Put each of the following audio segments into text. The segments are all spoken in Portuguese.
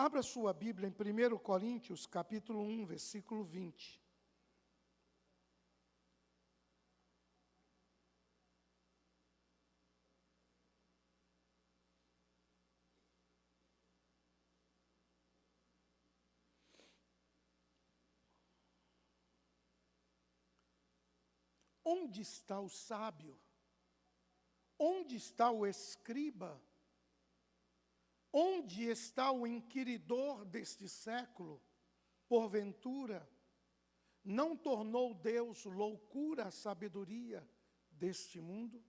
Abra sua Bíblia em 1 Coríntios, capítulo 1, versículo 20. Onde está o sábio? Onde está o escriba? Onde está o inquiridor deste século? Porventura, não tornou Deus loucura a sabedoria deste mundo?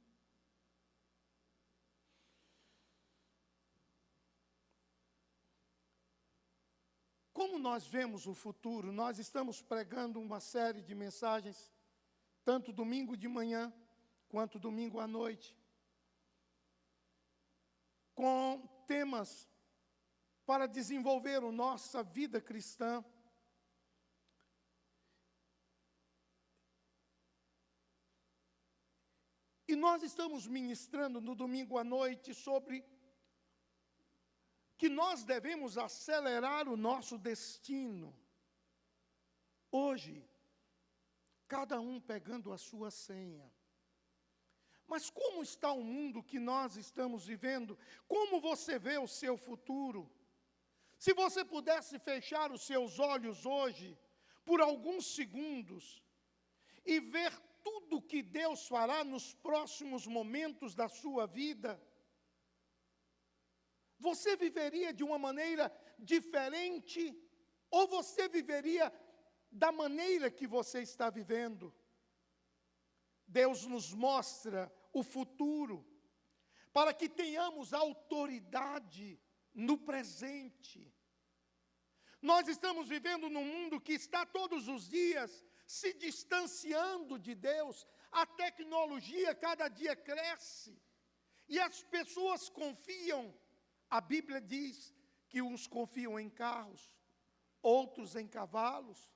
Como nós vemos o futuro? Nós estamos pregando uma série de mensagens, tanto domingo de manhã, quanto domingo à noite, com temas para desenvolver a nossa vida cristã. E nós estamos ministrando no domingo à noite sobre que nós devemos acelerar o nosso destino. Hoje, cada um pegando a sua senha. Mas como está o mundo que nós estamos vivendo? Como você vê o seu futuro? Se você pudesse fechar os seus olhos hoje, por alguns segundos, e ver tudo o que Deus fará nos próximos momentos da sua vida, você viveria de uma maneira diferente? Ou você viveria da maneira que você está vivendo? Deus nos mostra o futuro, para que tenhamos autoridade no presente. Nós estamos vivendo num mundo que está todos os dias se distanciando de Deus. A tecnologia cada dia cresce, e as pessoas confiam. A Bíblia diz que uns confiam em carros, outros em cavalos,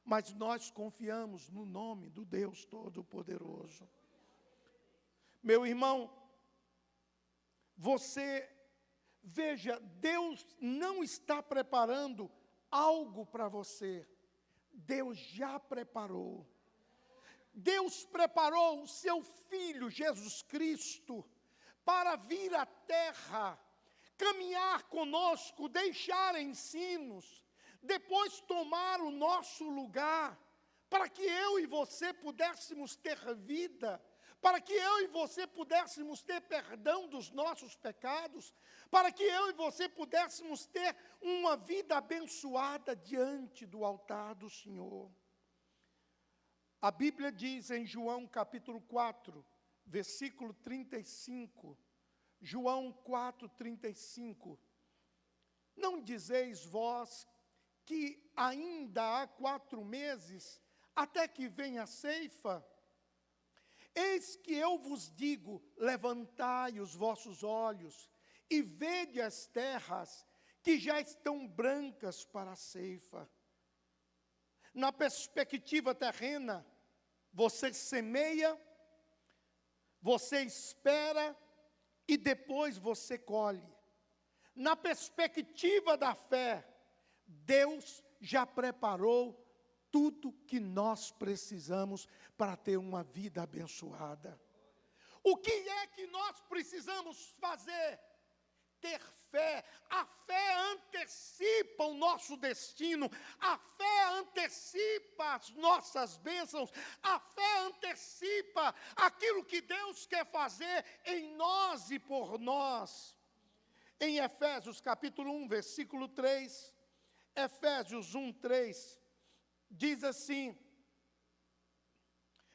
mas nós confiamos no nome do Deus Todo-Poderoso. Meu irmão, você veja, Deus não está preparando algo para você. Deus já preparou. Deus preparou o seu Filho, Jesus Cristo, para vir à terra, caminhar conosco, deixar ensinos, depois tomar o nosso lugar, para que eu e você pudéssemos ter vida, para que eu e você pudéssemos ter perdão dos nossos pecados, para que eu e você pudéssemos ter uma vida abençoada diante do altar do Senhor. A Bíblia diz em João capítulo 4, versículo 35, João 4, 35, não dizeis vós que ainda há 4 meses, até que venha a ceifa? Eis que eu vos digo, levantai os vossos olhos, e vede as terras, que já estão brancas para a ceifa. Na perspectiva terrena, você semeia, você espera, e depois você colhe. Na perspectiva da fé, Deus já preparou tudo que nós precisamos para ter uma vida abençoada. O que é que nós precisamos fazer? Ter fé. A fé antecipa o nosso destino. A fé antecipa as nossas bênçãos. A fé antecipa aquilo que Deus quer fazer em nós e por nós. Em Efésios capítulo 1, versículo 3, Efésios 1, 3, diz assim: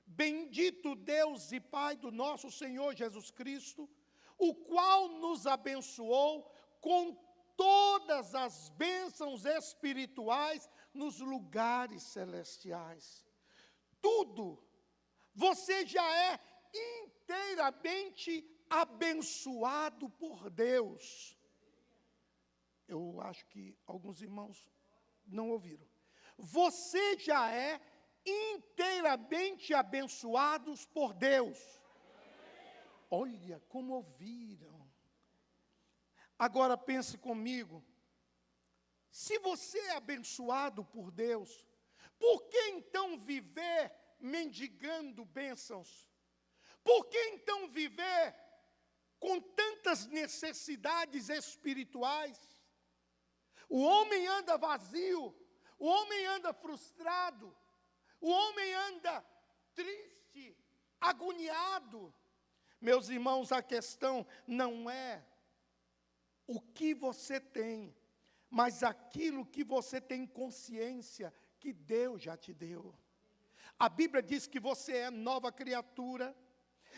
bendito Deus e Pai do nosso Senhor Jesus Cristo, o qual nos abençoou com todas as bênçãos espirituais nos lugares celestiais. Tudo, você já é inteiramente abençoado por Deus. Eu acho que alguns irmãos não ouviram. Você já é inteiramente abençoados por Deus. Olha como ouviram. Agora pense comigo. Se você é abençoado por Deus, por que então viver mendigando bênçãos? Por que então viver com tantas necessidades espirituais? O homem anda vazio, o homem anda frustrado, o homem anda triste, agoniado. Meus irmãos, a questão não é o que você tem, mas aquilo que você tem consciência que Deus já te deu. A Bíblia diz que você é nova criatura,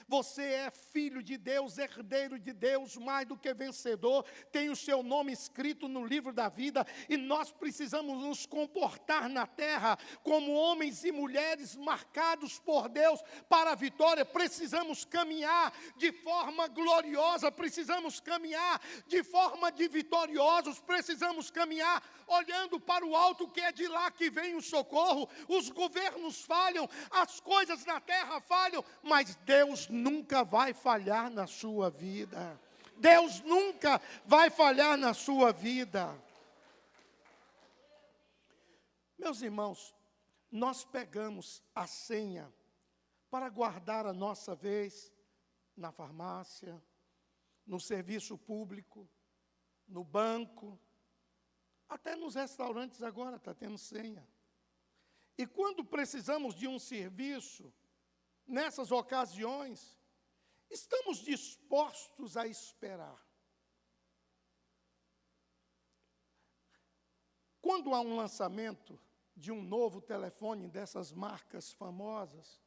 você é filho de Deus, herdeiro de Deus, mais do que vencedor, tem o seu nome escrito no livro da vida, e nós precisamos nos comportar na terra como homens e mulheres marcados por Deus para a vitória. Precisamos caminhar de forma gloriosa, precisamos caminhar de forma de vitoriosos, precisamos caminhar olhando para o alto, que é de lá que vem o socorro. Os governos falham, as coisas na terra falham, mas Deus nunca vai falhar na sua vida. Deus nunca vai falhar na sua vida. Meus irmãos, nós pegamos a senha para guardar a nossa vez na farmácia, no serviço público, no banco, até nos restaurantes agora está tendo senha. E quando precisamos de um serviço, nessas ocasiões, estamos dispostos a esperar. Quando há um lançamento de um novo telefone dessas marcas famosas,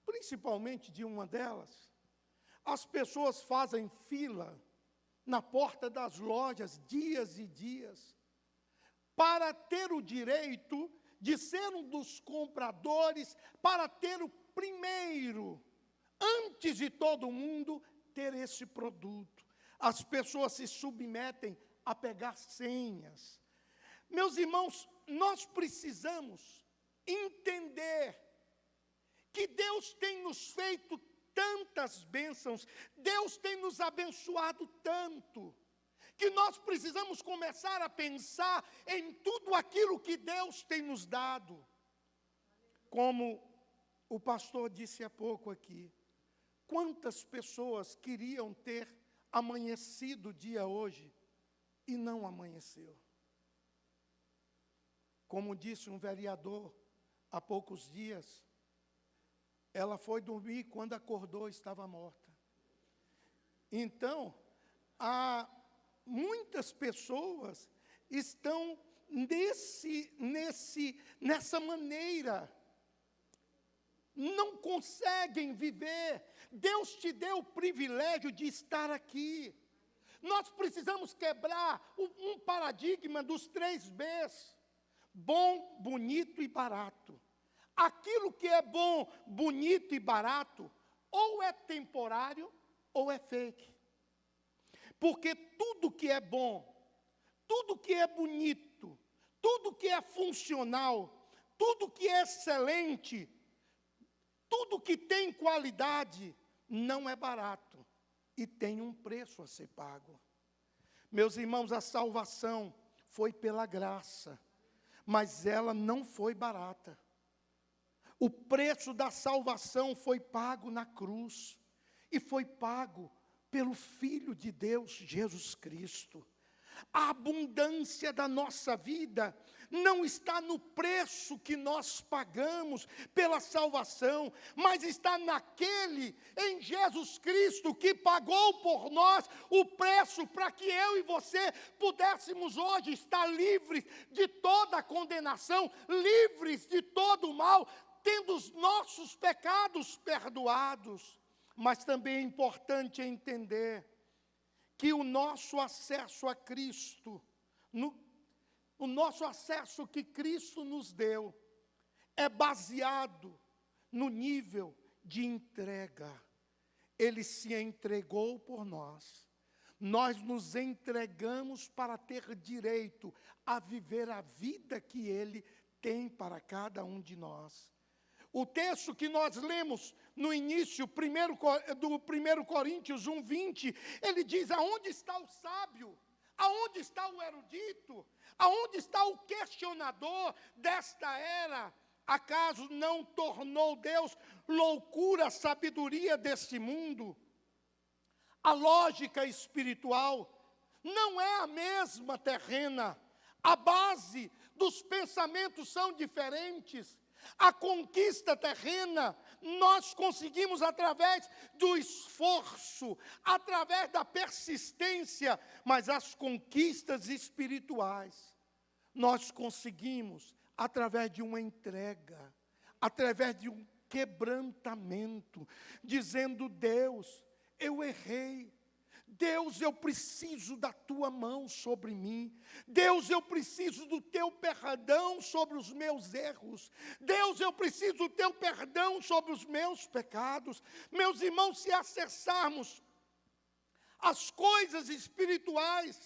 principalmente de uma delas, as pessoas fazem fila na porta das lojas dias e dias, para ter o direito de ser um dos compradores, para ter o primeiro, antes de todo mundo, ter esse produto. As pessoas se submetem a pegar senhas. Meus irmãos, nós precisamos entender que Deus tem nos feito tantas bênçãos, Deus tem nos abençoado tanto, que nós precisamos começar a pensar em tudo aquilo que Deus tem nos dado. Como o pastor disse há pouco aqui, quantas pessoas queriam ter amanhecido o dia hoje e não amanheceu? Como disse um vereador há poucos dias, ela foi dormir, quando acordou estava morta. Então, muitas pessoas estão nessa maneira, não conseguem viver. Deus te deu o privilégio de estar aqui. Nós precisamos quebrar um paradigma dos 3 Bs: bom, bonito e barato. Aquilo que é bom, bonito e barato, ou é temporário, ou é fake. Porque tudo que é bom, tudo que é bonito, tudo que é funcional, tudo que é excelente, tudo que tem qualidade, não é barato e tem um preço a ser pago. Meus irmãos, a salvação foi pela graça, mas ela não foi barata. O preço da salvação foi pago na cruz, e foi pago pelo Filho de Deus, Jesus Cristo. A abundância da nossa vida não está no preço que nós pagamos pela salvação, mas está naquele, em Jesus Cristo, que pagou por nós o preço para que eu e você pudéssemos hoje estar livres de toda a condenação, livres de todo o mal, tendo os nossos pecados perdoados. Mas também é importante entender que o nosso acesso a Cristo, o nosso acesso que Cristo nos deu, é baseado no nível de entrega. Ele se entregou por nós. Nós nos entregamos para ter direito a viver a vida que Ele tem para cada um de nós. O texto que nós lemos no início, do 1 Coríntios 1:20, ele diz: aonde está o sábio? Aonde está o erudito? Aonde está o questionador desta era? Acaso não tornou Deus loucura a sabedoria deste mundo? A lógica espiritual não é a mesma terrena. A base dos pensamentos são diferentes. A conquista terrena nós conseguimos através do esforço, através da persistência, mas as conquistas espirituais nós conseguimos através de uma entrega, através de um quebrantamento, dizendo: Deus, eu errei. Deus, eu preciso da tua mão sobre mim. Deus, eu preciso do teu perdão sobre os meus erros. Deus, eu preciso do teu perdão sobre os meus pecados. Meus irmãos, se acessarmos as coisas espirituais,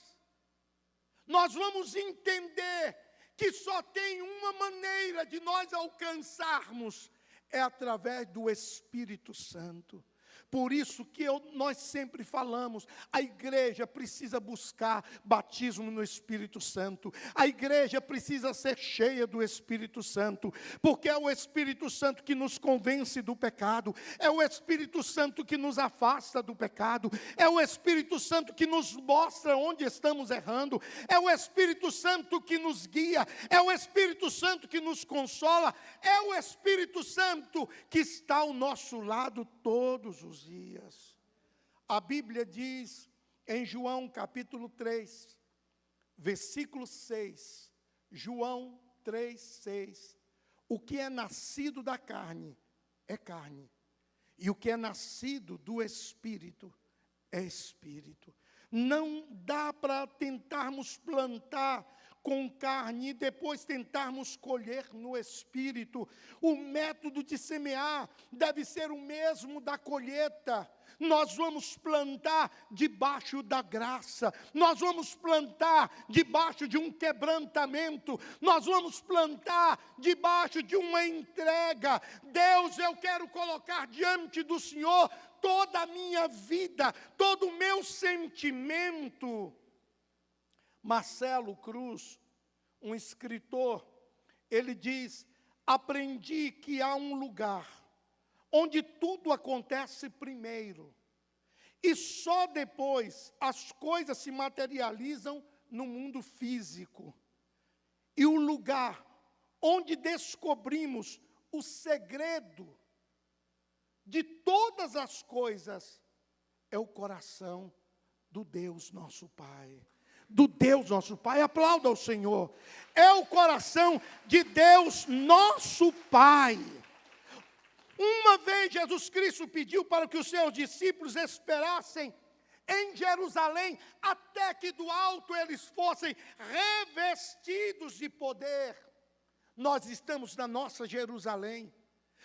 nós vamos entender que só tem uma maneira de nós alcançarmos, é através do Espírito Santo. Por isso que nós sempre falamos, a igreja precisa buscar batismo no Espírito Santo. A igreja precisa ser cheia do Espírito Santo, porque é o Espírito Santo que nos convence do pecado, é o Espírito Santo que nos afasta do pecado, é o Espírito Santo que nos mostra onde estamos errando, é o Espírito Santo que nos guia, é o Espírito Santo que nos consola, é o Espírito Santo que está ao nosso lado todos os dias. A Bíblia diz em João capítulo 3, versículo 6, João 3, 6, o que é nascido da carne é carne, e o que é nascido do Espírito é Espírito. Não dá para tentarmos plantar com carne e depois tentarmos colher no Espírito. O método de semear deve ser o mesmo da colheita. Nós vamos plantar debaixo da graça, nós vamos plantar debaixo de um quebrantamento, nós vamos plantar debaixo de uma entrega. Deus, eu quero colocar diante do Senhor toda a minha vida, todo o meu sentimento. Marcelo Cruz, um escritor, ele diz: aprendi que há um lugar onde tudo acontece primeiro, e só depois as coisas se materializam no mundo físico. E o lugar onde descobrimos o segredo de todas as coisas é o coração do Deus nosso Pai. Do Deus nosso Pai, aplauda ao Senhor. É o coração de Deus nosso Pai. Uma vez Jesus Cristo pediu para que os seus discípulos esperassem em Jerusalém, até que do alto eles fossem revestidos de poder. Nós estamos na nossa Jerusalém.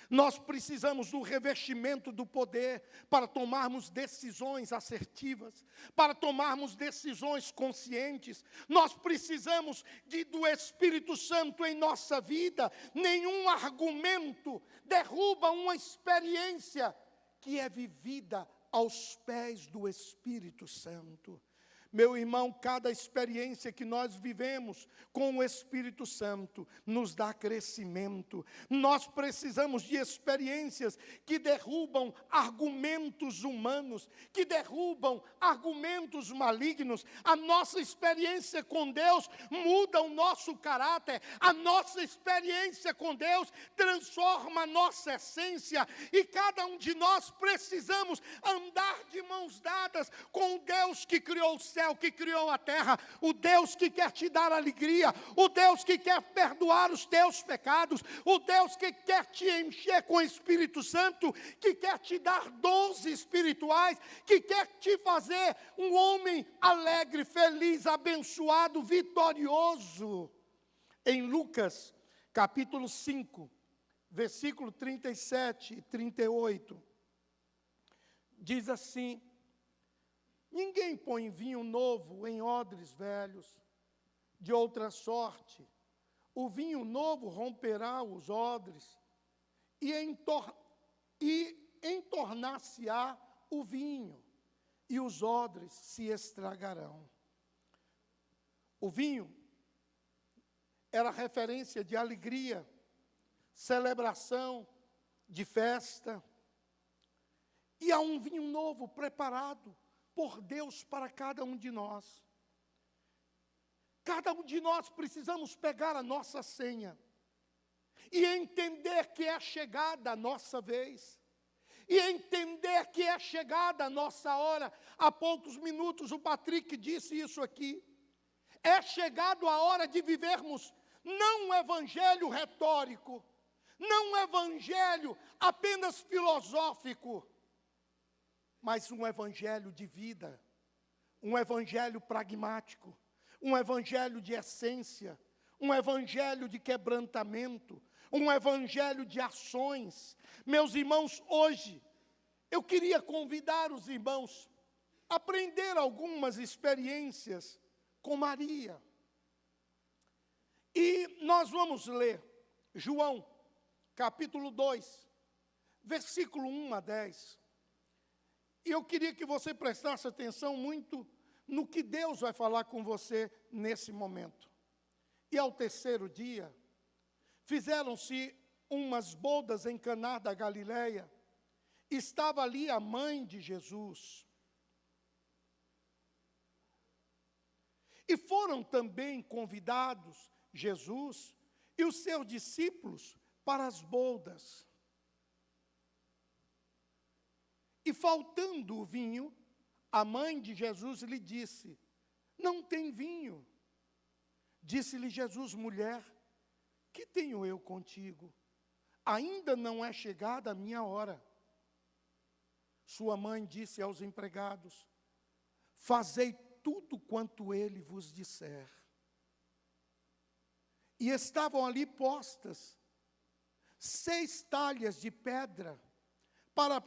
Nós precisamos do revestimento do poder para tomarmos decisões assertivas, para tomarmos decisões conscientes. Nós precisamos do Espírito Santo em nossa vida. Nenhum argumento derruba uma experiência que é vivida aos pés do Espírito Santo. Meu irmão, cada experiência que nós vivemos com o Espírito Santo nos dá crescimento. Nós precisamos de experiências que derrubam argumentos humanos, que derrubam argumentos malignos. A nossa experiência com Deus muda o nosso caráter. A nossa experiência com Deus transforma a nossa essência. E cada um de nós precisamos andar de mãos dadas com o Deus que criou o céu, que criou a terra, o Deus que quer te dar alegria, o Deus que quer perdoar os teus pecados, o Deus que quer te encher com o Espírito Santo, que quer te dar dons espirituais, que quer te fazer um homem alegre, feliz, abençoado, vitorioso. Em Lucas, capítulo 5, versículo 37 e 38, diz assim: ninguém põe vinho novo em odres velhos, de outra sorte, o vinho novo romperá os odres, e entornar-se-á o vinho, e os odres se estragarão. O vinho era referência de alegria, celebração, de festa. E há um vinho novo preparado por Deus para cada um de nós. Cada um de nós precisamos pegar a nossa senha e entender que é chegada a nossa vez. E entender que é chegada a nossa hora. Há poucos minutos o Patrick disse isso aqui. É chegado a hora de vivermos não um evangelho retórico, não um evangelho apenas filosófico, mas um evangelho de vida, um evangelho pragmático, um evangelho de essência, um evangelho de quebrantamento, um evangelho de ações. Meus irmãos, hoje, eu queria convidar os irmãos a aprender algumas experiências com Maria. E nós vamos ler João, capítulo 2, versículo 1 a 10. E eu queria que você prestasse atenção muito no que Deus vai falar com você nesse momento. E ao terceiro dia, fizeram-se umas bodas em Caná da Galileia. Estava ali a mãe de Jesus. E foram também convidados Jesus e os seus discípulos para as bodas. E faltando o vinho, a mãe de Jesus lhe disse: não tem vinho. Disse-lhe Jesus: mulher, que tenho eu contigo? Ainda não é chegada a minha hora. Sua mãe disse aos empregados: fazei tudo quanto ele vos disser. E estavam ali postas 6 talhas de pedra para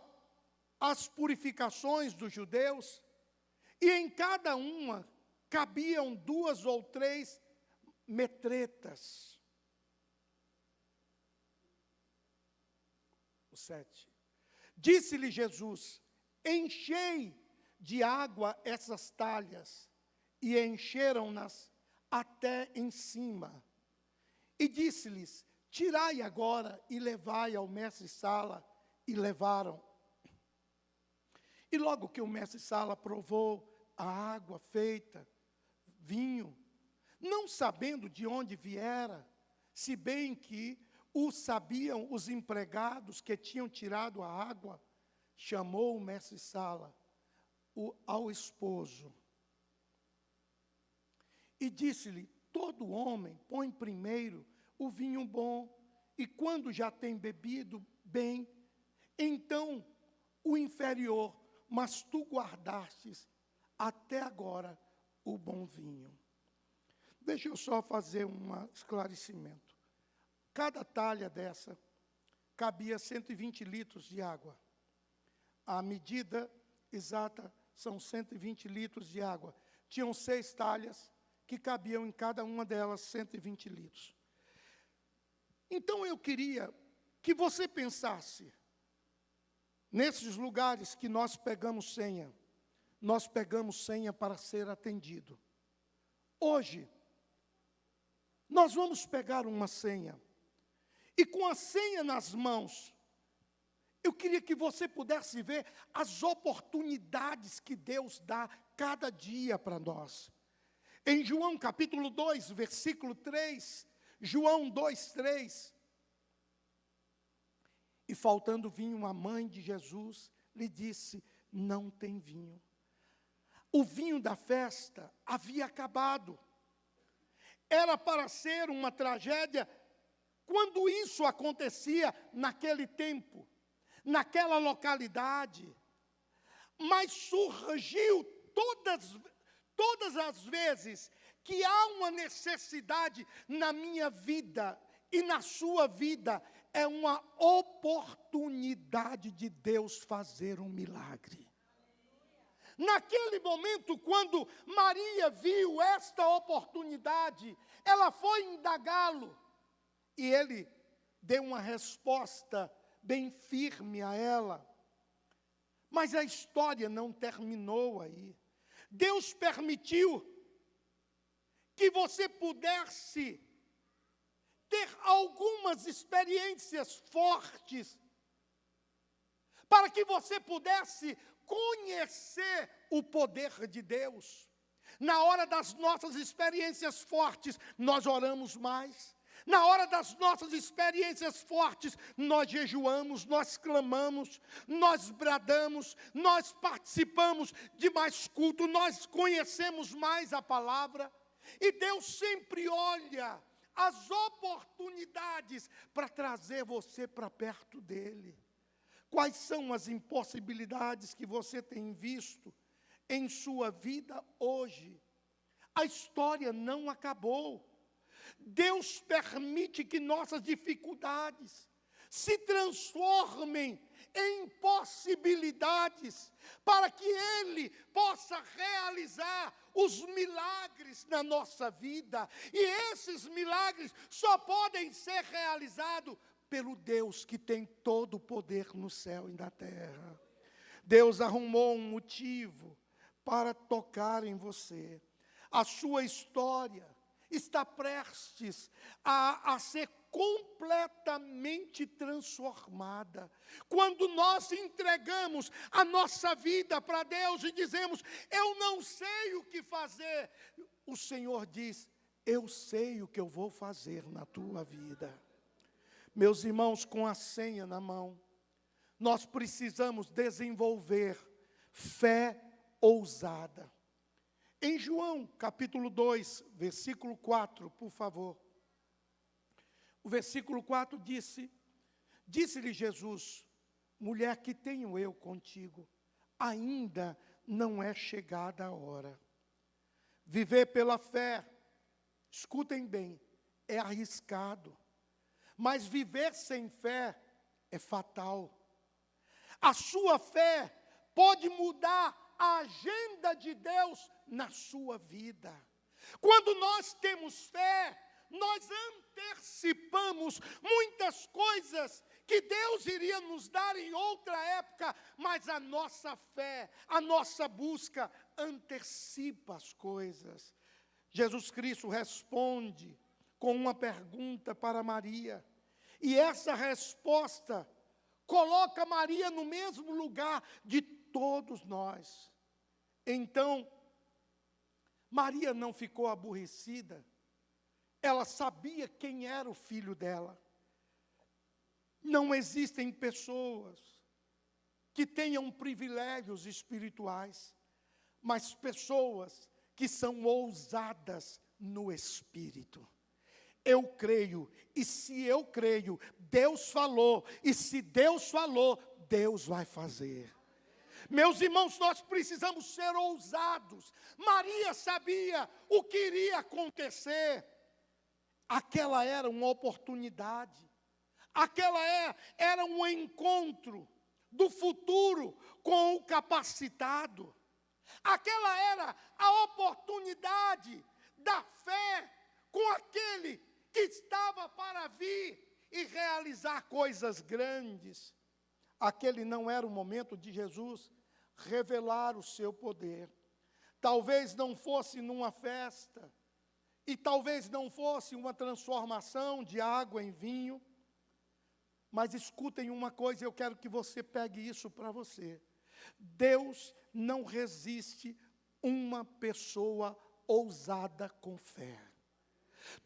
as purificações dos judeus, e em cada uma cabiam 2 ou 3 metretas. O 7. Disse-lhe Jesus: enchei de água essas talhas, e encheram-nas até em cima. E disse-lhes: tirai agora e levai ao mestre-sala. E levaram. E logo que o mestre-sala provou a água feita vinho, não sabendo de onde viera, se bem que o sabiam os empregados que tinham tirado a água, chamou o mestre-sala ao esposo e disse-lhe: todo homem põe primeiro o vinho bom, e quando já tem bebido bem, então o inferior, mas tu guardastes até agora o bom vinho. Deixa eu só fazer um esclarecimento. Cada talha dessa cabia 120 litros de água. A medida exata são 120 litros de água. Tinham 6 talhas que cabiam em cada uma delas 120 litros. Então eu queria que você pensasse nesses lugares que nós pegamos senha para ser atendido. Hoje, nós vamos pegar uma senha, e com a senha nas mãos, eu queria que você pudesse ver as oportunidades que Deus dá cada dia para nós. Em João capítulo 2, versículo 3, João 2, 3. E faltando vinho, a mãe de Jesus lhe disse: não tem vinho. O vinho da festa havia acabado. Era para ser uma tragédia quando isso acontecia naquele tempo, naquela localidade. Mas surgiu todas as vezes que há uma necessidade na minha vida e na sua vida, é uma oportunidade de Deus fazer um milagre. Naquele momento, quando Maria viu esta oportunidade, ela foi indagá-lo. E ele deu uma resposta bem firme a ela. Mas a história não terminou aí. Deus permitiu que você pudesse ter algumas experiências fortes, para que você pudesse conhecer o poder de Deus. Na hora das nossas experiências fortes, nós oramos mais. Na hora das nossas experiências fortes, nós jejuamos, nós clamamos, nós bradamos, nós participamos de mais culto, nós conhecemos mais a palavra. E Deus sempre olha as oportunidades para trazer você para perto dEle. Quais são as impossibilidades que você tem visto em sua vida hoje? A história não acabou. Deus permite que nossas dificuldades se transformem em possibilidades para que Ele possa realizar os milagres na nossa vida. E esses milagres só podem ser realizados pelo Deus que tem todo o poder no céu e na terra. Deus arrumou um motivo para tocar em você. A sua história está prestes a ser completamente transformada. Quando nós entregamos a nossa vida para Deus e dizemos, eu não sei o que fazer, o Senhor diz, eu sei o que eu vou fazer na tua vida. Meus irmãos, com a senha na mão, nós precisamos desenvolver fé ousada. Em João, capítulo 2, versículo 4, por favor. O versículo 4 disse-lhe Jesus, mulher, que tenho eu contigo? Ainda não é chegada a hora. Viver pela fé, escutem bem, é arriscado. Mas viver sem fé é fatal. A sua fé pode mudar a agenda de Deus na sua vida. Quando nós temos fé, nós antecipamos muitas coisas que Deus iria nos dar em outra época, mas a nossa fé, a nossa busca antecipa as coisas. Jesus Cristo responde com uma pergunta para Maria, e essa resposta coloca Maria no mesmo lugar de todos nós. Então, Maria não ficou aborrecida, ela sabia quem era o filho dela. Não existem pessoas que tenham privilégios espirituais, mas pessoas que são ousadas no espírito. Eu creio, e se eu creio, Deus falou, e se Deus falou, Deus vai fazer. Meus irmãos, nós precisamos ser ousados. Maria sabia o que iria acontecer. Aquela era uma oportunidade. Aquela era um encontro do futuro com o capacitado. Aquela era a oportunidade da fé com aquele que estava para vir e realizar coisas grandes. Aquele não era o momento de Jesus revelar o seu poder. Talvez não fosse numa festa, e talvez não fosse uma transformação de água em vinho, mas escutem uma coisa, eu quero que você pegue isso para você. Deus não resiste uma pessoa ousada com fé.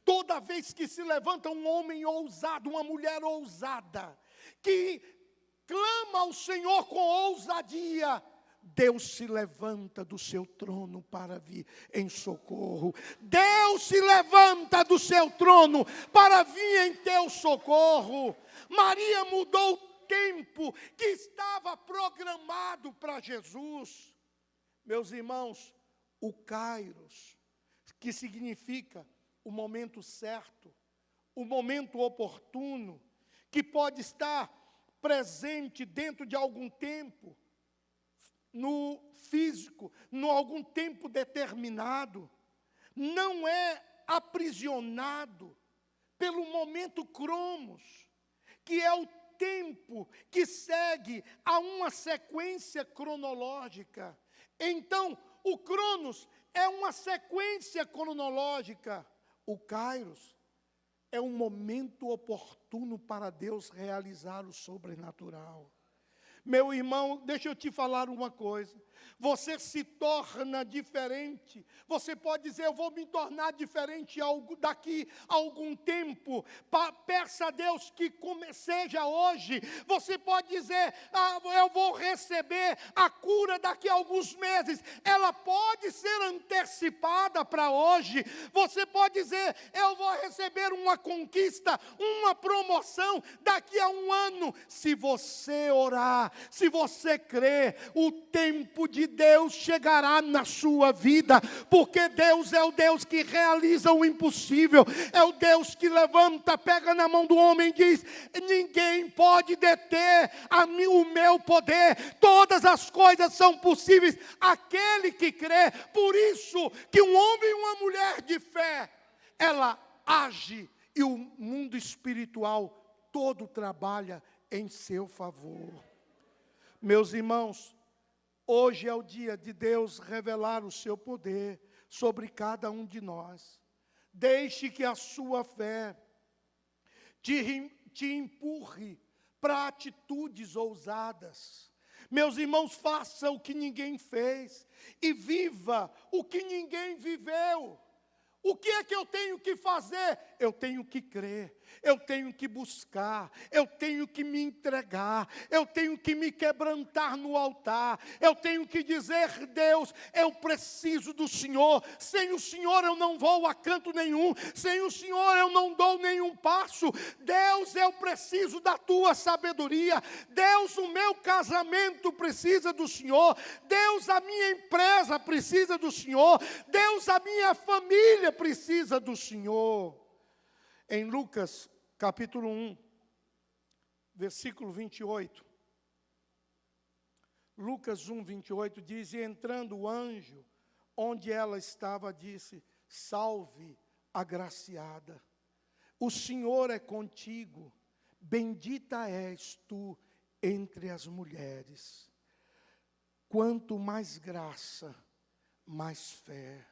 Toda vez que se levanta um homem ousado, uma mulher ousada, que clama ao Senhor com ousadia, Deus se levanta do seu trono para vir em socorro. Deus se levanta do seu trono para vir em teu socorro. Maria mudou o tempo que estava programado para Jesus. Meus irmãos, o Kairos, que significa o momento certo, o momento oportuno, que pode estar presente dentro de algum tempo, no físico, em algum tempo determinado, não é aprisionado pelo momento cromos, que é o tempo que segue a uma sequência cronológica. Então, o cronos é uma sequência cronológica. O Kairos é um momento oportuno para Deus realizar o sobrenatural. Meu irmão, deixa eu te falar uma coisa. Você se torna diferente. Você pode dizer, eu vou me tornar diferente daqui a algum tempo. Peça a Deus que seja hoje. Você pode dizer, eu vou receber a cura daqui a alguns meses. Ela pode ser antecipada para hoje. Você pode dizer, eu vou receber uma conquista, uma promoção daqui a um ano. Se você orar, se você crer, o tempo de Deus chegará na sua vida, porque Deus é o Deus que realiza o impossível, é o Deus que levanta, pega na mão do homem e diz, ninguém pode deter o meu poder, todas as coisas são possíveis, aquele que crê. Por isso que um homem e uma mulher de fé, ela age, e o mundo espiritual todo trabalha em seu favor. Meus irmãos, hoje é o dia de Deus revelar o seu poder sobre cada um de nós. Deixe que a sua fé te empurre para atitudes ousadas. Meus irmãos, faça o que ninguém fez e viva o que ninguém viveu. O que é que eu tenho que fazer? Eu tenho que crer, eu tenho que buscar, eu tenho que me entregar, eu tenho que me quebrantar no altar, eu tenho que dizer, Deus, eu preciso do Senhor, sem o Senhor eu não vou a canto nenhum, sem o Senhor eu não dou nenhum passo. Deus, eu preciso da tua sabedoria. Deus, o meu casamento precisa do Senhor. Deus, a minha empresa precisa do Senhor. Deus, a minha família precisa do Senhor. Em Lucas, capítulo 1, versículo 28. Lucas 1, 28 diz, e entrando o anjo, onde ela estava, disse, salve, agraciada, o Senhor é contigo, bendita és tu entre as mulheres. Quanto mais graça, mais fé.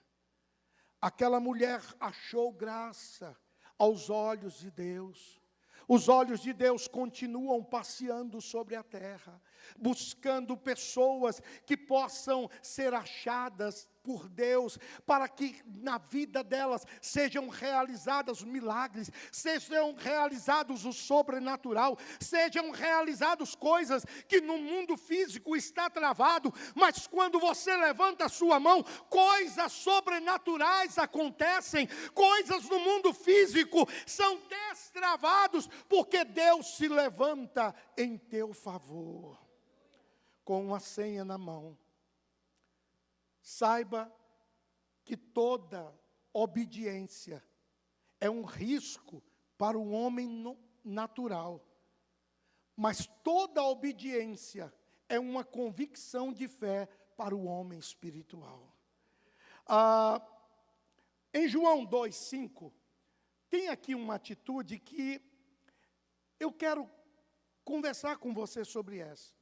Aquela mulher achou graça aos olhos de Deus. Os olhos de Deus continuam passeando sobre a terra, buscando pessoas que possam ser achadas por Deus, para que na vida delas sejam realizados milagres, sejam realizados o sobrenatural, sejam realizadas coisas que no mundo físico está travado, mas quando você levanta a sua mão, coisas sobrenaturais acontecem, coisas no mundo físico são destravados, porque Deus se levanta em teu favor, com uma senha na mão. Saiba que toda obediência é um risco para o homem natural, mas toda obediência é uma convicção de fé para o homem espiritual. Em João 2,5, tem aqui uma atitude que eu quero conversar com você sobre essa.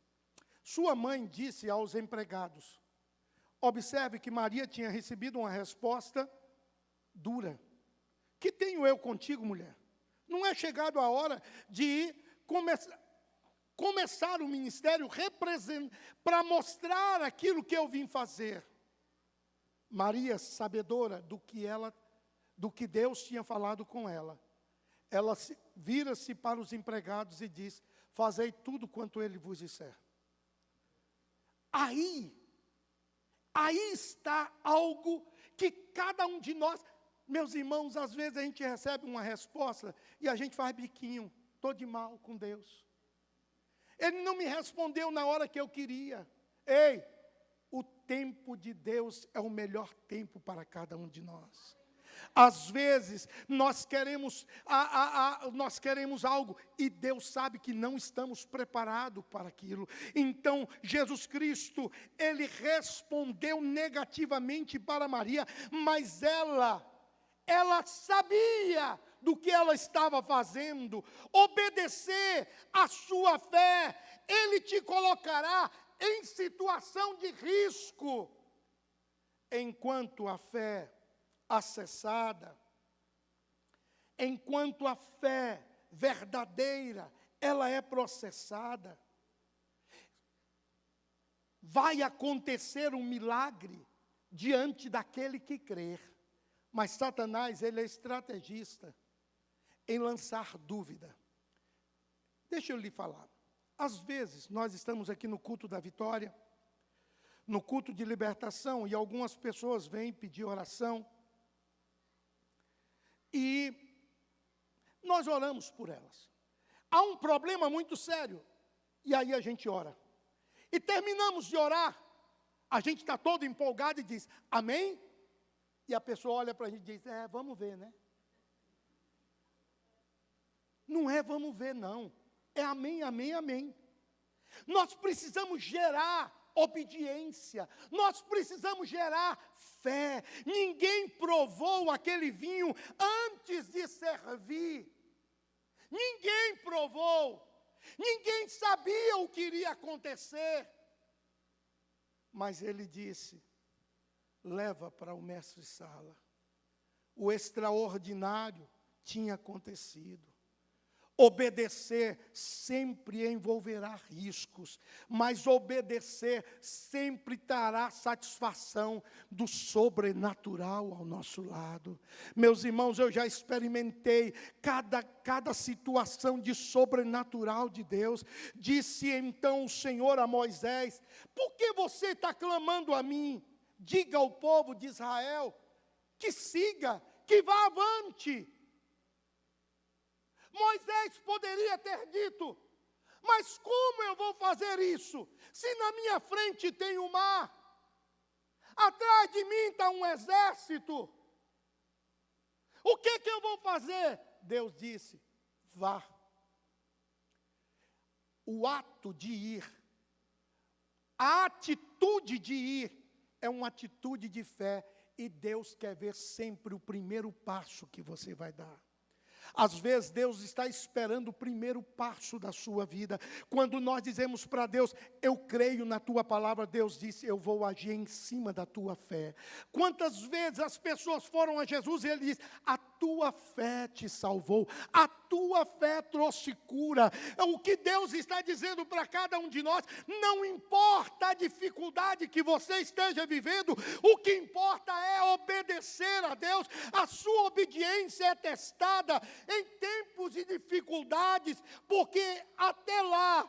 Sua mãe disse aos empregados, observe que Maria tinha recebido uma resposta dura. Que tenho eu contigo, mulher? Não é chegado a hora de começar o ministério para mostrar aquilo que eu vim fazer. Maria, sabedora do que Deus tinha falado com ela, ela vira-se para os empregados e diz, fazei tudo quanto ele vos disser. Aí está algo que cada um de nós, meus irmãos, às vezes a gente recebe uma resposta e a gente faz biquinho, estou de mal com Deus. Ele não me respondeu na hora que eu queria. Ei, o tempo de Deus é o melhor tempo para cada um de nós. Às vezes, nós queremos algo e Deus sabe que não estamos preparados para aquilo. Então, Jesus Cristo, Ele respondeu negativamente para Maria, mas ela sabia do que ela estava fazendo. Obedecer à sua fé, Ele te colocará em situação de risco. enquanto a fé acessada, enquanto a fé verdadeira, ela é processada, vai acontecer um milagre diante daquele que crer. Mas Satanás, ele é estrategista em lançar dúvida. Deixa eu lhe falar. Às vezes, nós estamos aqui no culto da vitória, no culto de libertação, e algumas pessoas vêm pedir oração, e nós oramos por elas. Há um problema muito sério, e aí a gente ora. E terminamos de orar, a gente está todo empolgado e diz, amém? E a pessoa olha para a gente e diz, vamos ver, né? Não é vamos ver, não. É amém, amém, amém. Nós precisamos gerar obediência. Nós precisamos gerar fé. Ninguém provou aquele vinho antes de servir. Ninguém provou. Ninguém sabia o que iria acontecer. Mas ele disse, leva para o mestre-sala. O extraordinário tinha acontecido. Obedecer sempre envolverá riscos, mas obedecer sempre trará satisfação do sobrenatural ao nosso lado. Meus irmãos, eu já experimentei cada situação de sobrenatural de Deus. Disse então o Senhor a Moisés, por que você está clamando a mim? Diga ao povo de Israel que siga, que vá avante. Moisés poderia ter dito, mas como eu vou fazer isso? Se na minha frente tem o mar, atrás de mim está um exército, o que eu vou fazer? Deus disse, vá. O ato de ir, a atitude de ir, é uma atitude de fé, e Deus quer ver sempre o primeiro passo que você vai dar. Às vezes Deus está esperando o primeiro passo da sua vida. Quando nós dizemos para Deus, eu creio na tua palavra, Deus disse, eu vou agir em cima da tua fé. Quantas vezes as pessoas foram a Jesus e ele disse, a tua fé te salvou, a tua fé trouxe cura. O que Deus está dizendo para cada um de nós, não importa a dificuldade que você esteja vivendo, o que importa é obedecer a Deus. A sua obediência é testada em tempos de dificuldades, porque até lá,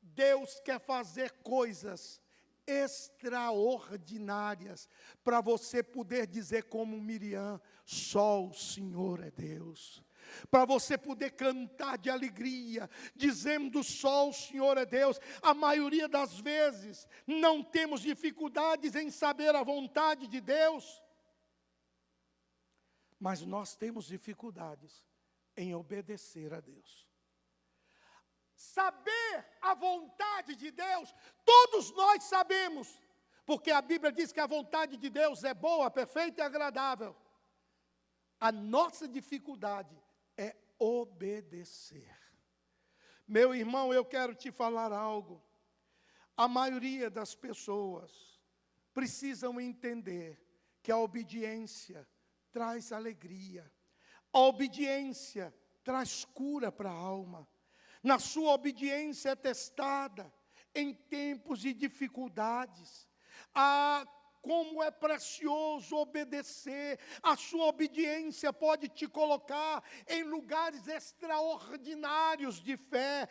Deus quer fazer coisas extraordinárias, para você poder dizer como Miriam, só o Senhor é Deus. Para você poder cantar de alegria, dizendo só o Senhor é Deus. A maioria das vezes, não temos dificuldades em saber a vontade de Deus, mas nós temos dificuldades em obedecer a Deus. Saber a vontade de Deus, todos nós sabemos, porque a Bíblia diz que a vontade de Deus é boa, perfeita e agradável. A nossa dificuldade é obedecer. Meu irmão, eu quero te falar algo. A maioria das pessoas precisam entender que a obediência traz alegria. A obediência traz cura para a alma. Na sua obediência é testada em tempos de dificuldades. Como é precioso obedecer. A sua obediência pode te colocar em lugares extraordinários de fé,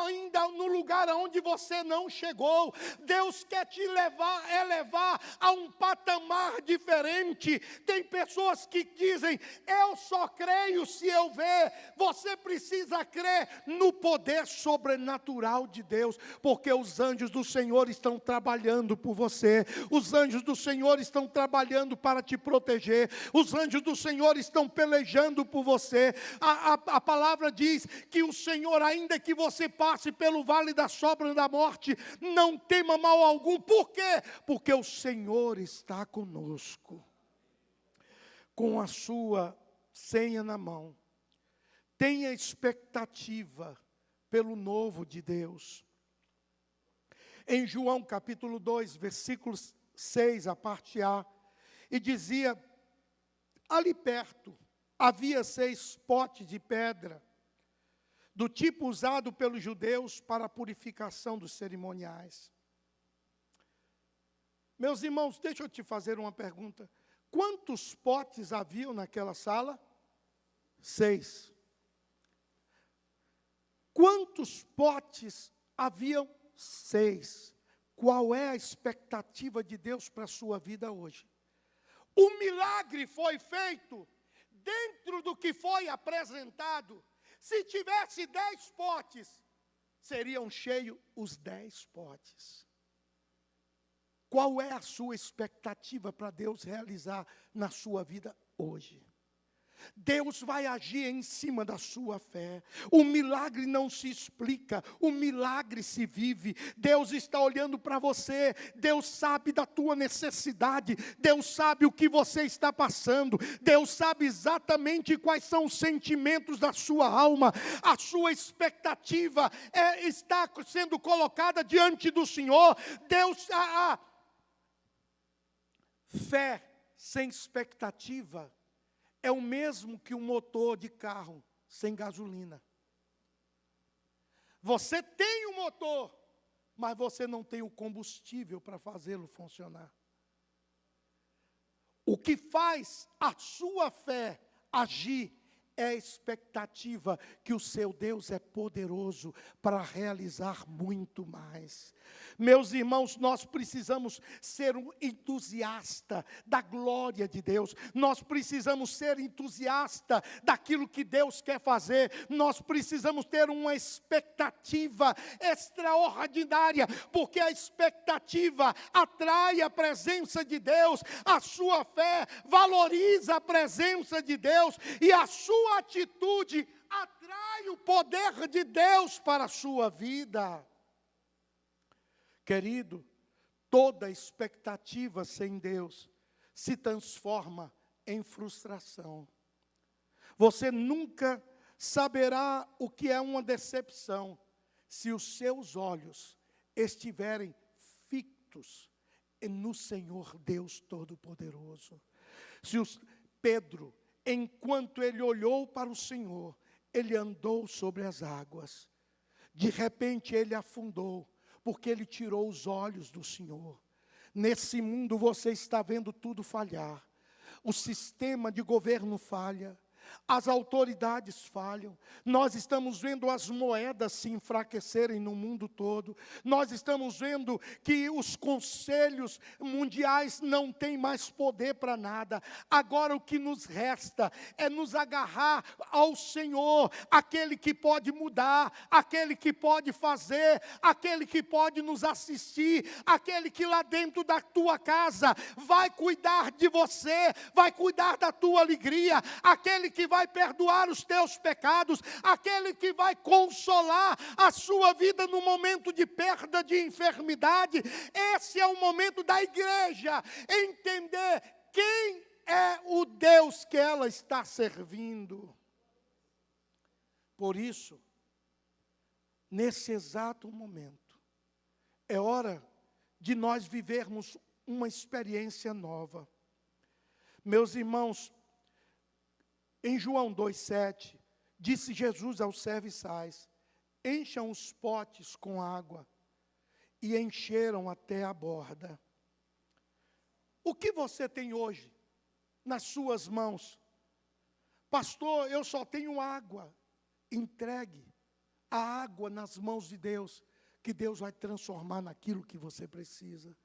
ainda no lugar onde você não chegou. Deus quer te elevar a um patamar diferente. Tem pessoas que dizem, eu só creio se eu ver. Você precisa crer no poder sobrenatural de Deus, porque os anjos do Senhor estão trabalhando por você. Os anjos do Senhor estão trabalhando para te proteger. Os anjos do Senhor estão pelejando por você. A palavra diz que o Senhor, ainda que você passe pelo vale da sombra da morte, não tema mal algum. Por quê? Porque o Senhor está conosco. Com a sua senha na mão. Tenha expectativa pelo novo de Deus. Em João capítulo 2, versículos 6, a parte A, e dizia: ali perto havia 6 potes de pedra, do tipo usado pelos judeus para a purificação dos cerimoniais. Meus irmãos, deixa eu te fazer uma pergunta. Quantos potes haviam naquela sala? 6. Quantos potes haviam? 6. Qual é a expectativa de Deus para a sua vida hoje? O milagre foi feito dentro do que foi apresentado. Se tivesse 10 potes, seriam cheios os 10 potes. Qual é a sua expectativa para Deus realizar na sua vida hoje? Deus vai agir em cima da sua fé. O milagre não se explica, o milagre se vive. Deus está olhando para você, Deus sabe da tua necessidade, Deus sabe o que você está passando, Deus sabe exatamente quais são os sentimentos da sua alma. A sua expectativa está sendo colocada diante do Senhor. Fé sem expectativa é o mesmo que um motor de carro sem gasolina. Você tem o motor, mas você não tem o combustível para fazê-lo funcionar. O que faz a sua fé agir é a expectativa que o seu Deus é poderoso para realizar muito mais. Meus irmãos, nós precisamos ser um entusiasta da glória de Deus. Nós precisamos ser entusiasta daquilo que Deus quer fazer. Nós precisamos ter uma expectativa extraordinária, porque a expectativa atrai a presença de Deus. A sua fé valoriza a presença de Deus e a sua atitude atrai o poder de Deus para a sua vida. Querido, toda expectativa sem Deus se transforma em frustração. Você nunca saberá o que é uma decepção se os seus olhos estiverem fitos no Senhor Deus Todo-Poderoso. Pedro, enquanto ele olhou para o Senhor, ele andou sobre as águas. De repente ele afundou, porque ele tirou os olhos do Senhor. Nesse mundo você está vendo tudo falhar. O sistema de governo falha. As autoridades falham. Nós estamos vendo as moedas se enfraquecerem no mundo todo. Nós estamos vendo que os conselhos mundiais não têm mais poder para nada. Agora o que nos resta é nos agarrar ao Senhor, aquele que pode mudar, aquele que pode fazer, aquele que pode nos assistir, aquele que lá dentro da tua casa vai cuidar de você, vai cuidar da tua alegria, aquele que vai perdoar os teus pecados, aquele que vai consolar a sua vida no momento de perda, de enfermidade. Esse é o momento da igreja entender quem é o Deus que ela está servindo. Por isso, nesse exato momento, é hora de nós vivermos uma experiência nova. Meus irmãos, em João 2,7, disse Jesus aos serviçais: encham os potes com água, e encheram até a borda. O que você tem hoje nas suas mãos? Pastor, eu só tenho água. Entregue a água nas mãos de Deus, que Deus vai transformar naquilo que você precisa.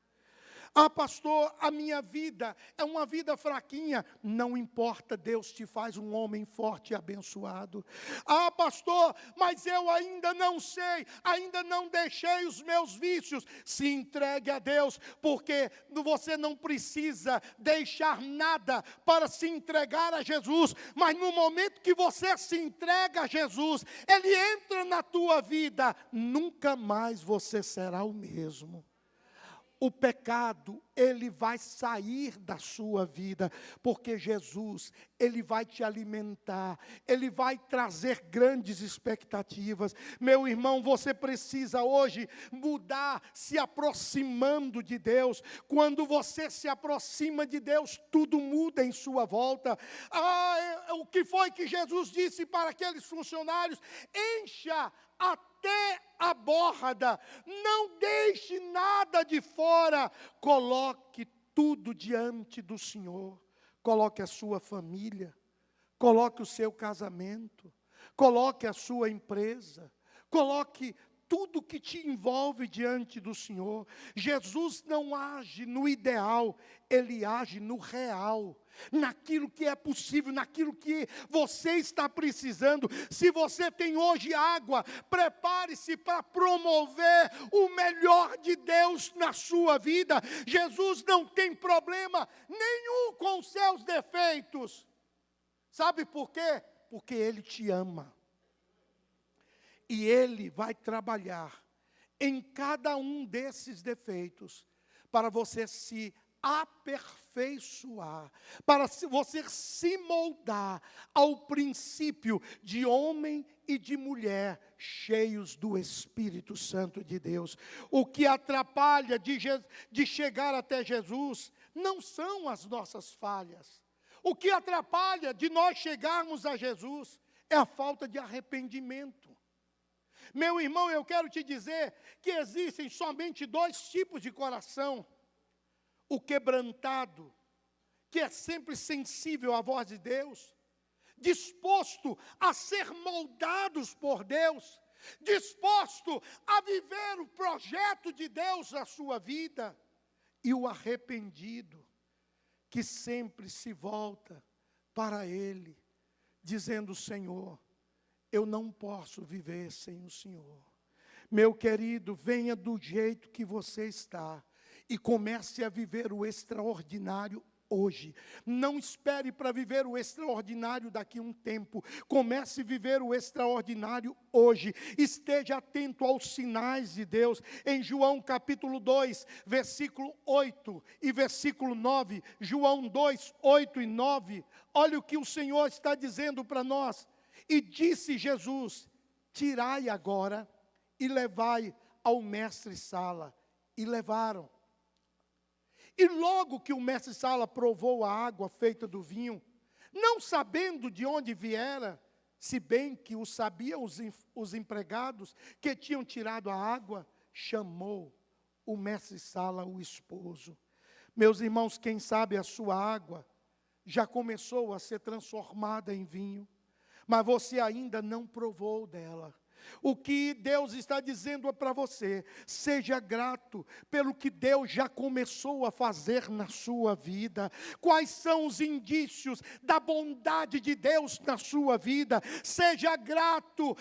Ah, pastor, a minha vida é uma vida fraquinha. Não importa, Deus te faz um homem forte e abençoado. Ah, pastor, mas eu ainda não sei, ainda não deixei os meus vícios. Se entregue a Deus, porque você não precisa deixar nada para se entregar a Jesus. Mas no momento que você se entrega a Jesus, Ele entra na tua vida, nunca mais você será o mesmo. o pecado, ele vai sair da sua vida, porque Jesus, ele vai te alimentar, ele vai trazer grandes expectativas. Meu irmão, você precisa hoje mudar, se aproximando de Deus. Quando você se aproxima de Deus, tudo muda em sua volta. O que foi que Jesus disse para aqueles funcionários? Encha até a borda, não deixe nada de fora, coloque tudo diante do Senhor, coloque a sua família, coloque o seu casamento, coloque a sua empresa, coloque tudo que te envolve diante do Senhor. Jesus não age no ideal, ele age no real, naquilo que é possível, naquilo que você está precisando. Se você tem hoje água, prepare-se para promover o melhor de Deus na sua vida. Jesus não tem problema nenhum com os seus defeitos. Sabe por quê? Porque Ele te ama. E Ele vai trabalhar em cada um desses defeitos para você se aperfeiçoar, para você se moldar ao princípio de homem e de mulher cheios do Espírito Santo de Deus. O que atrapalha de chegar até Jesus não são as nossas falhas. O que atrapalha de nós chegarmos a Jesus é a falta de arrependimento. Meu irmão, eu quero te dizer que existem somente dois tipos de coração. O quebrantado, que é sempre sensível à voz de Deus, disposto a ser moldados por Deus, disposto a viver o projeto de Deus na sua vida, e o arrependido, que sempre se volta para Ele, dizendo: Senhor, eu não posso viver sem o Senhor. Meu querido, venha do jeito que você está e comece a viver o extraordinário hoje. Não espere para viver o extraordinário daqui a um tempo. Comece a viver o extraordinário hoje. Esteja atento aos sinais de Deus. Em João capítulo 2, versículo 8 e versículo 9, João 2, 8 e 9, olha o que o Senhor está dizendo para nós. E disse Jesus: tirai agora e levai ao mestre-sala. E levaram. E logo que o mestre-sala provou a água feita do vinho, não sabendo de onde viera, se bem que o sabiam os empregados que tinham tirado a água, chamou o mestre-sala o esposo. Meus irmãos, quem sabe a sua água já começou a ser transformada em vinho, mas você ainda não provou dela. O que Deus está dizendo é para você: seja grato pelo que Deus já começou a fazer na sua vida. Quais são os indícios da bondade de Deus na sua vida? Seja grato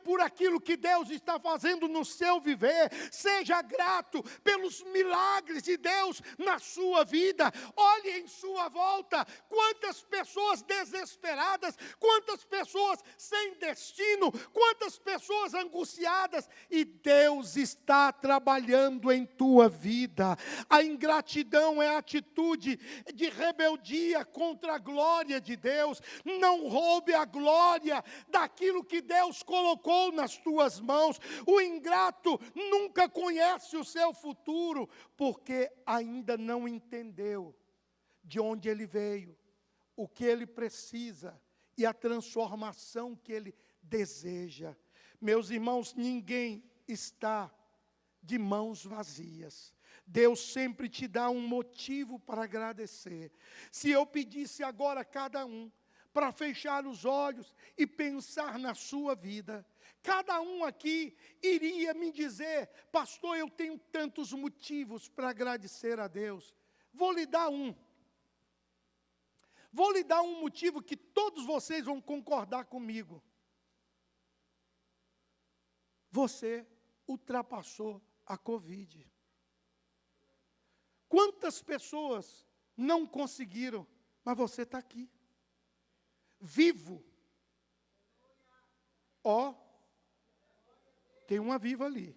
por aquilo que Deus está fazendo no seu viver. Seja grato pelos milagres de Deus na sua vida. Olhe em sua volta, quantas pessoas desesperadas, quantas pessoas sem destino, quantas pessoas angustiadas, e Deus está trabalhando em tua vida. A ingratidão é a atitude de rebeldia contra a glória de Deus. Não roube a glória daquilo que Deus colocou nas tuas mãos. O ingrato nunca conhece o seu futuro, porque ainda não entendeu de onde ele veio, o que ele precisa e a transformação que ele deseja. Meus irmãos, ninguém está de mãos vazias. Deus sempre te dá um motivo para agradecer. Se eu pedisse agora a cada um para fechar os olhos e pensar na sua vida, cada um aqui iria me dizer: pastor, eu tenho tantos motivos para agradecer a Deus. Vou lhe dar um. Vou lhe dar um motivo que todos vocês vão concordar comigo. Você ultrapassou a Covid. Quantas pessoas não conseguiram, mas você está aqui, vivo. Ó, tem uma viva ali,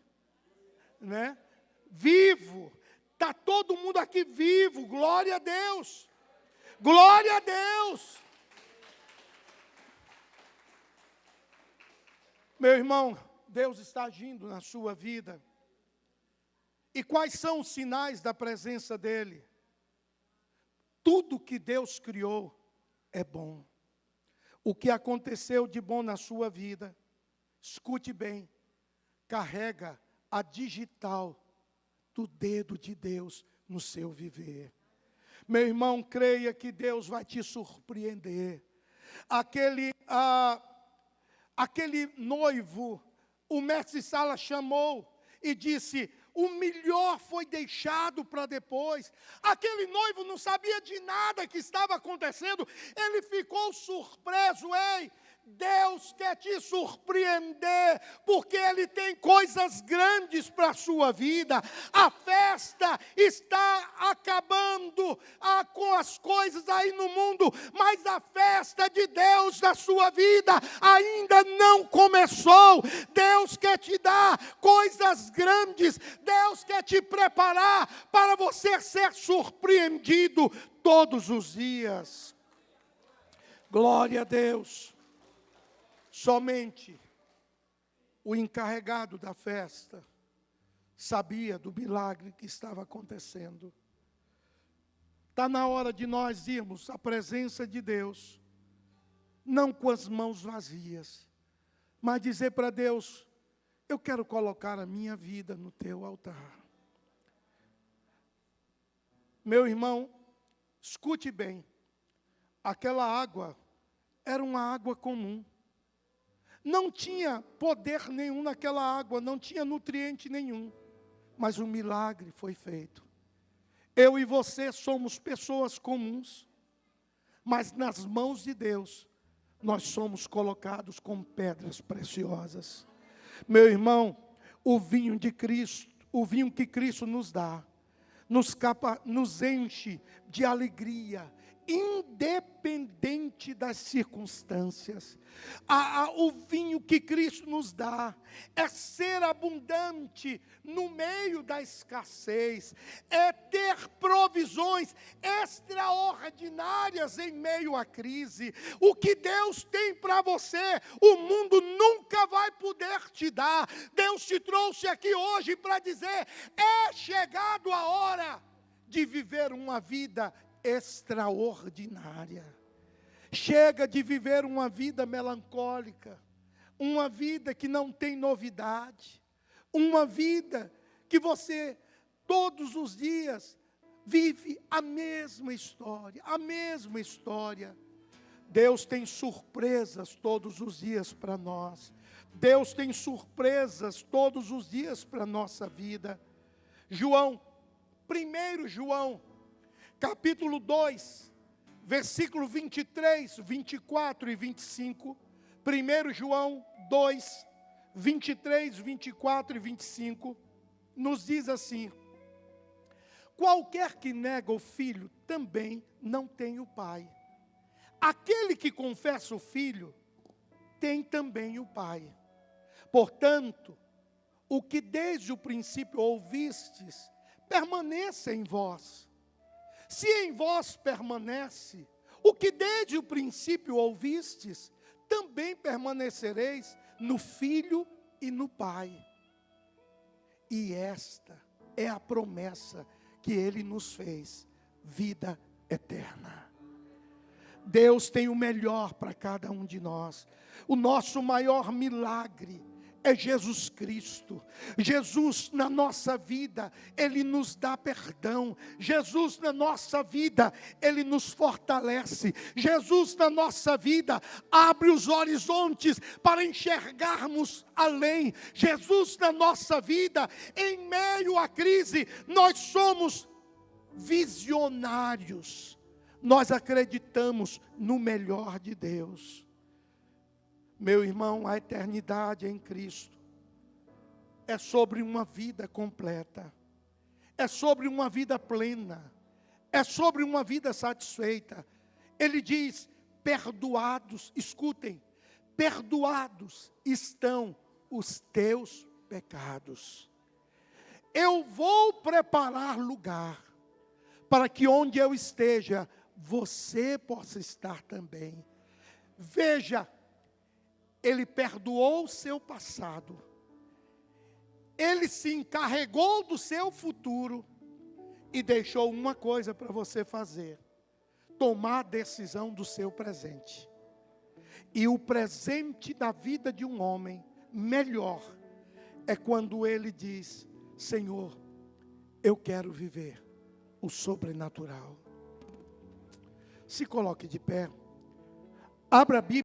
né? Vivo, Está todo mundo aqui vivo, glória a Deus. Glória a Deus. Meu irmão, Deus está agindo na sua vida. E quais são os sinais da presença dEle? Tudo que Deus criou é bom. O que aconteceu de bom na sua vida, escute bem, carrega a digital do dedo de Deus no seu viver. Meu irmão, creia que Deus vai te surpreender. Aquele noivo, o mestre Sala chamou e disse: o melhor foi deixado para depois. Aquele noivo não sabia de nada que estava acontecendo. Ele ficou surpreso. Ei, Deus quer te surpreender, porque Ele tem coisas grandes para a sua vida. A festa está acabando com as coisas aí no mundo, mas a festa de Deus na sua vida ainda não começou. Deus quer te dar coisas grandes, Deus quer te preparar para você ser surpreendido todos os dias. Glória a Deus. Somente o encarregado da festa sabia do milagre que estava acontecendo. Está na hora de nós irmos à presença de Deus, não com as mãos vazias, mas dizer para Deus: eu quero colocar a minha vida no teu altar. Meu irmão, escute bem, aquela água era uma água comum. Não tinha poder nenhum naquela água, não tinha nutriente nenhum. Mas o milagre foi feito. Eu e você somos pessoas comuns, mas nas mãos de Deus, nós somos colocados como pedras preciosas. Meu irmão, o vinho de Cristo, o vinho que Cristo nos dá, nos enche de alegria, independente das circunstâncias. O vinho que Cristo nos dá é ser abundante no meio da escassez, é ter provisões extraordinárias em meio à crise. O que Deus tem para você, o mundo nunca vai poder te dar. Deus te trouxe aqui hoje para dizer: é chegado a hora de viver uma vida extraordinária. Chega de viver uma vida melancólica, uma vida que não tem novidade, uma vida que você todos os dias vive a mesma história, a mesma história. Deus tem surpresas todos os dias para nós. Deus tem surpresas todos os dias para a nossa vida. 1 João, capítulo 2, versículo 23, 24 e 25. 1 João 2, 23, 24 e 25, nos diz assim: qualquer que nega o Filho também não tem o Pai. Aquele que confessa o Filho tem também o Pai. Portanto, o que desde o princípio ouvistes, permaneça em vós. Se em vós permanece o que desde o princípio ouvistes, também permanecereis no Filho e no Pai. E esta é a promessa que Ele nos fez: vida eterna. Deus tem o melhor para cada um de nós. O nosso maior milagre é Jesus Cristo. Jesus na nossa vida, Ele nos dá perdão. Jesus na nossa vida, Ele nos fortalece. Jesus na nossa vida, abre os horizontes para enxergarmos além. Jesus na nossa vida, em meio à crise, nós somos visionários. Nós acreditamos no melhor de Deus. Meu irmão, a eternidade em Cristo é sobre uma vida completa, é sobre uma vida plena, é sobre uma vida satisfeita. Ele diz: perdoados, escutem, perdoados estão os teus pecados. eu vou preparar lugar para que onde eu esteja, você possa estar também. Veja, ele perdoou o seu passado. Ele se encarregou do seu futuro e deixou uma coisa para você fazer: tomar a decisão do seu presente. E o presente da vida de um homem melhor é quando ele diz: Senhor, eu quero viver o sobrenatural. Se coloque de pé. Abra a Bíblia.